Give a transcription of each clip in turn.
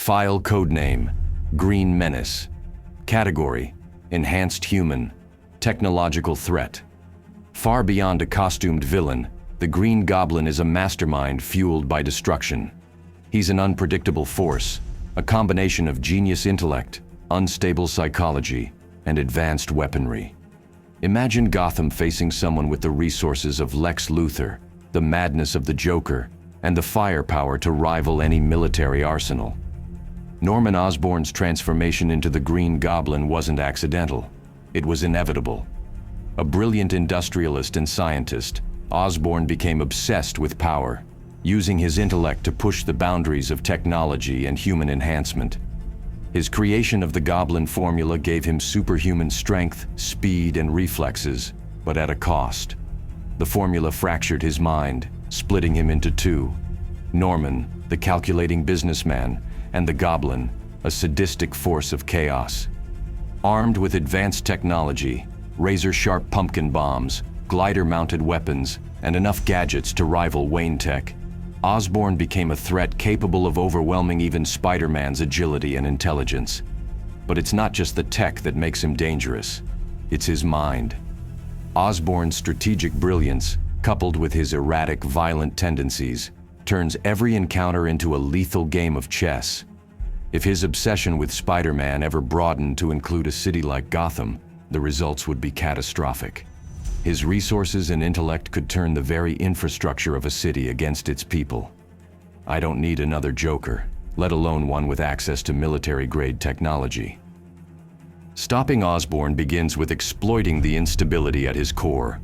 File codename, Green Menace. Category, enhanced human, technological threat. Far beyond a costumed villain, the Green Goblin is a mastermind fueled by destruction. He's an unpredictable force, a combination of genius intellect, unstable psychology, and advanced weaponry. Imagine Gotham facing someone with the resources of Lex Luthor, the madness of the Joker, and the firepower to rival any military arsenal. Norman Osborn's transformation into the Green Goblin wasn't accidental. It was inevitable. A brilliant industrialist and scientist, Osborn became obsessed with power, using his intellect to push the boundaries of technology and human enhancement. His creation of the Goblin formula gave him superhuman strength, speed, and reflexes, but at a cost. The formula fractured his mind, splitting him into two: Norman, the calculating businessman, and the Goblin, a sadistic force of chaos. Armed with advanced technology, razor-sharp pumpkin bombs, glider-mounted weapons, and enough gadgets to rival Wayne Tech, Osborn became a threat capable of overwhelming even Spider-Man's agility and intelligence. But it's not just the tech that makes him dangerous. It's his mind. Osborn's strategic brilliance, coupled with his erratic, violent tendencies, turns every encounter into a lethal game of chess. If his obsession with Spider-Man ever broadened to include a city like Gotham, the results would be catastrophic. His resources and intellect could turn the very infrastructure of a city against its people. I don't need another Joker, let alone one with access to military-grade technology. Stopping Osborn begins with exploiting the instability at his core.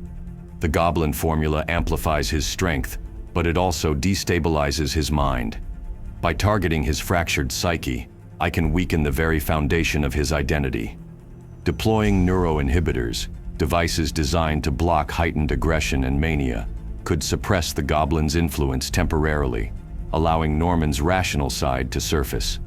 The Goblin formula amplifies his strength, but it also destabilizes his mind. By targeting his fractured psyche, I can weaken the very foundation of his identity. Deploying neuro-inhibitors, devices designed to block heightened aggression and mania, could suppress the Goblin's influence temporarily, allowing Norman's rational side to surface.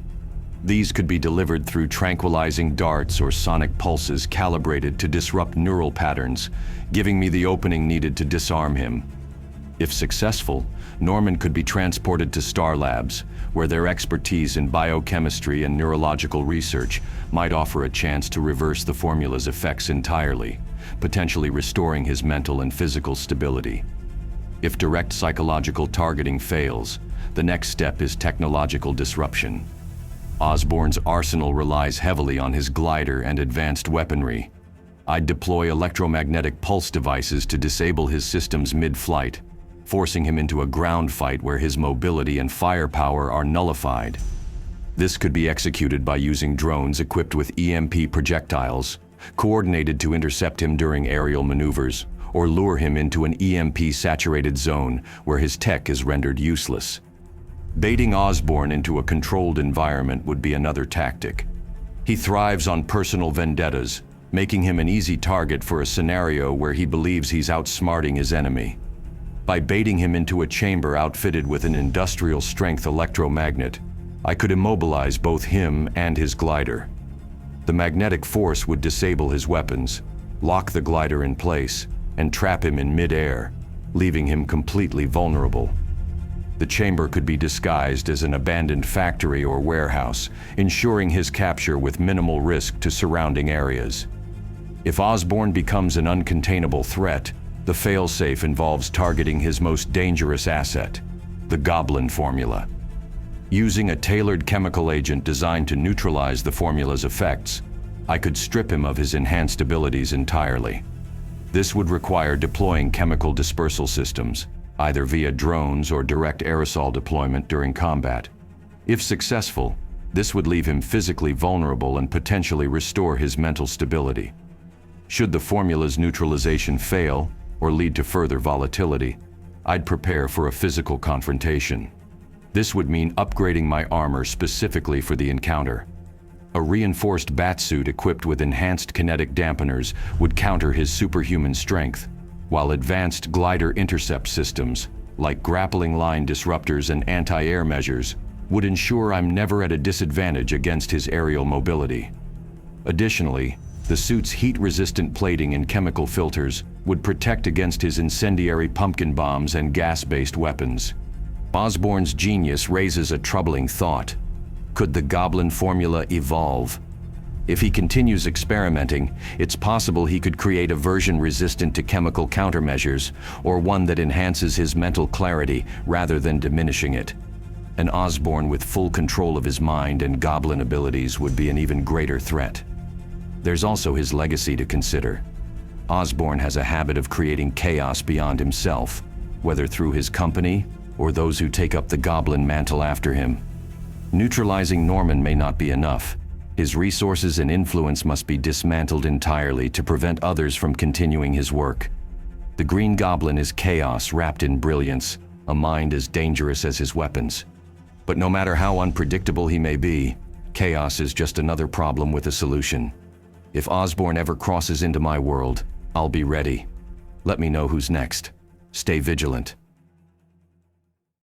These could be delivered through tranquilizing darts or sonic pulses calibrated to disrupt neural patterns, giving me the opening needed to disarm him. If successful, Norman could be transported to Star Labs, where their expertise in biochemistry and neurological research might offer a chance to reverse the formula's effects entirely, potentially restoring his mental and physical stability. If direct psychological targeting fails, the next step is technological disruption. Osborn's arsenal relies heavily on his glider and advanced weaponry. I'd deploy electromagnetic pulse devices to disable his systems mid-flight, forcing him into a ground fight where his mobility and firepower are nullified. This could be executed by using drones equipped with EMP projectiles, coordinated to intercept him during aerial maneuvers, or lure him into an EMP-saturated zone where his tech is rendered useless. Baiting Osborn into a controlled environment would be another tactic. He thrives on personal vendettas, making him an easy target for a scenario where he believes he's outsmarting his enemy. By baiting him into a chamber outfitted with an industrial-strength electromagnet, I could immobilize both him and his glider. The magnetic force would disable his weapons, lock the glider in place, and trap him in mid-air, leaving him completely vulnerable. The chamber could be disguised as an abandoned factory or warehouse, ensuring his capture with minimal risk to surrounding areas. If Osborn becomes an uncontainable threat, the failsafe involves targeting his most dangerous asset, the Goblin formula. Using a tailored chemical agent designed to neutralize the formula's effects, I could strip him of his enhanced abilities entirely. This would require deploying chemical dispersal systems, either via drones or direct aerosol deployment during combat. If successful, this would leave him physically vulnerable and potentially restore his mental stability. Should the formula's neutralization fail, or lead to further volatility, I'd prepare for a physical confrontation. This would mean upgrading my armor specifically for the encounter. A reinforced batsuit equipped with enhanced kinetic dampeners would counter his superhuman strength, while advanced glider intercept systems, like grappling line disruptors and anti-air measures, would ensure I'm never at a disadvantage against his aerial mobility. Additionally, the suit's heat-resistant plating and chemical filters would protect against his incendiary pumpkin bombs and gas-based weapons. Osborn's genius raises a troubling thought. Could the Goblin formula evolve? If he continues experimenting, it's possible he could create a version resistant to chemical countermeasures, or one that enhances his mental clarity rather than diminishing it. An Osborn with full control of his mind and Goblin abilities would be an even greater threat. There's also his legacy to consider. Osborn has a habit of creating chaos beyond himself, whether through his company or those who take up the Goblin mantle after him. Neutralizing Norman may not be enough. His resources and influence must be dismantled entirely to prevent others from continuing his work. The Green Goblin is chaos wrapped in brilliance, a mind as dangerous as his weapons. But no matter how unpredictable he may be, chaos is just another problem with a solution. If Osborn ever crosses into my world, I'll be ready. Let me know who's next. Stay vigilant.